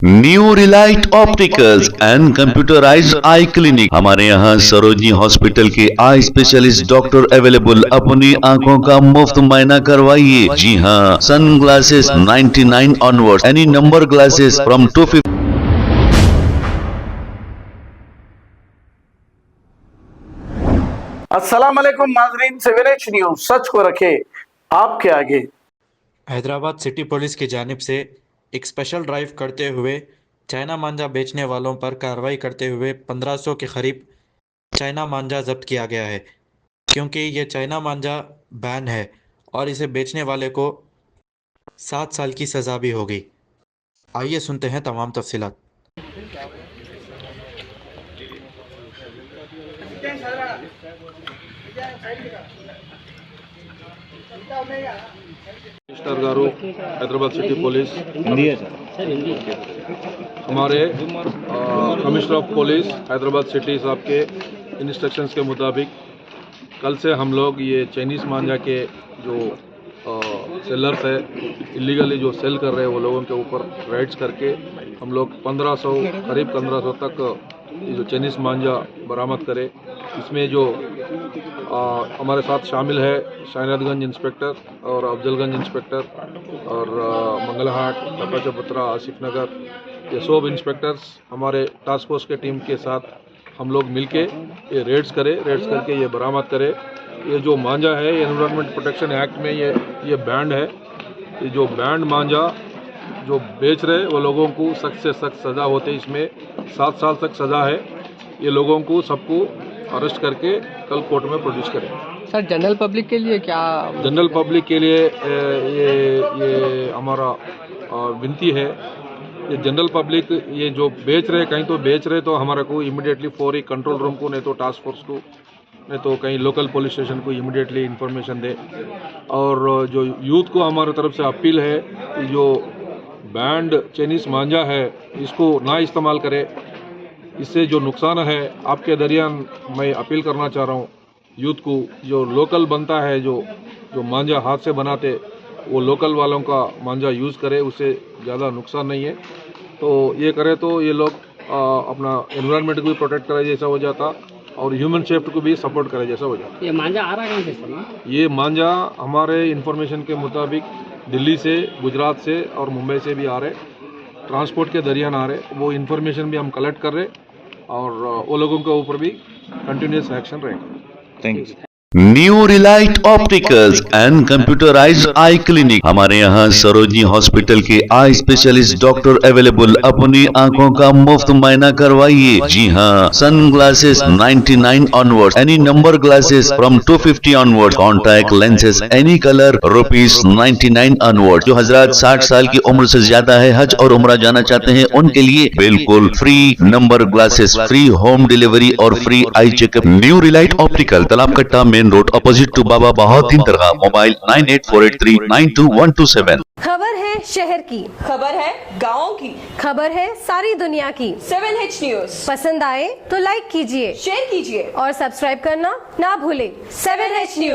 New Relight opticals and computerised I clinic. हमारे यहाँ Sarojini hospital के आई स्पेशलिस्ट डॉक्टर अवेलेबल। अपनी आंखों का मुफ्त मायना करवाइए। जी हाँ, sun glasses 99 onward, any number glasses from 250। अस्सलाम वालेकुम नाज़रीन, 7H न्यूज़ सच को रखे आपके आगे। हैदराबाद सिटी पुलिस की जानिब से एक स्पेशल ड्राइव करते हुए चाइना मांझा बेचने वालों पर कार्रवाई करते हुए 1500 के करीब चाइना मांझा जब्त किया गया है, क्योंकि ये चाइना मांझा बैन है और इसे बेचने वाले को 7 साल की सज़ा भी होगी। आइए सुनते हैं तमाम तफसीलात। मिस्टर गारू, हैदराबाद सिटी पुलिस, हमारे commissioner of police Hyderabad city साहब के इंस्ट्रक्शंस के मुताबिक कल से हम लोग ये चाइनीज़ मांझा के जो सेलर्स है, इलीगली जो सेल कर रहे हैं, वो लोगों के ऊपर राइड्स करके हम लोग 1500 करीब 1500 तक ये जो चाइनीज़ मांझा बरामद करे। इसमें जो हमारे साथ शामिल है शाहनादगंज इंस्पेक्टर और अफजलगंज इंस्पेक्टर और मंगलहाट, चपाचपत्रा, आसिफ नगर, ये सब इंस्पेक्टर्स हमारे टास्क फोर्स के टीम के साथ हम लोग मिलके ये रेड्स करके ये बरामद करे। ये जो मांझा है, ये एनवायरनमेंट प्रोटेक्शन एक्ट में ये बैंड है। ये जो बैंड मांझा जो बेच रहे वो लोगों को सख्त से सख्त सज़ा होते, इसमें 7 साल तक सज़ा है। ये लोगों को सबको अरेस्ट करके कल कोर्ट में प्रोड्यूस करें। सर, जनरल पब्लिक के लिए क्या? जनरल पब्लिक के लिए ये हमारा विनती है। ये जनरल पब्लिक ये जो बेच रहे, कहीं तो बेच रहे तो हमारा को इमीडिएटली फौरी कंट्रोल रूम को, नहीं तो टास्क फोर्स को, नहीं तो कहीं लोकल पुलिस स्टेशन को इमीडिएटली इन्फॉर्मेशन दे। और जो यूथ को हमारे तरफ से अपील है, जो बैंड चाइनीज़ मांझा है इसको ना इस्तेमाल करे। इससे जो नुकसान है आपके दरियान मैं अपील करना चाह रहा हूँ यूथ को, जो लोकल बनता है, जो मांझा हाथ से बनाते, वो लोकल वालों का मांझा यूज़ करे, उससे ज़्यादा नुकसान नहीं है। तो ये करे तो ये लोग अपना एनवायरनमेंट को भी प्रोटेक्ट करे जैसा हो जाता और ह्यूमन सेफ्टी को भी सपोर्ट करे जैसा हो जाता। ये मांझा आ रहा है कहाँ से सर? ये मांझा हमारे इन्फॉर्मेशन के मुताबिक दिल्ली से, गुजरात से और मुंबई से भी आ रहे, ट्रांसपोर्ट के दरियान आ रहे। वो इन्फॉर्मेशन भी हम कलेक्ट कर रहे और वो लोगों के ऊपर भी कंटिन्यूस एक्शन रहेगा। Thank you. New Relight opticals and computerised I clinic. हमारे यहाँ सरोजनी हॉस्पिटल के आई स्पेशलिस्ट डॉक्टर अवेलेबल। अपनी आंखों का मुफ्त मायना करवाइए। जी हाँ, sun glasses 99 onward, any number glasses from 250 onward, contact lenses any colour ₹99 onward. जो हजरात 60 साल की उम्र से ज्यादा है, हज और उम्रा जाना चाहते हैं, उनके लिए बिल्कुल free number glasses, free home delivery और free eye checkup. New Relight Optical, Talab Katta, main road, opposite to Baba Bahauddin दरगाह। मोबाइल 9848392127। खबर है शहर की, खबर है गाँव की, खबर है सारी दुनिया की। 7H न्यूज़ पसंद आए तो लाइक कीजिए, शेयर कीजिए और सब्सक्राइब करना ना भूले। 7H news.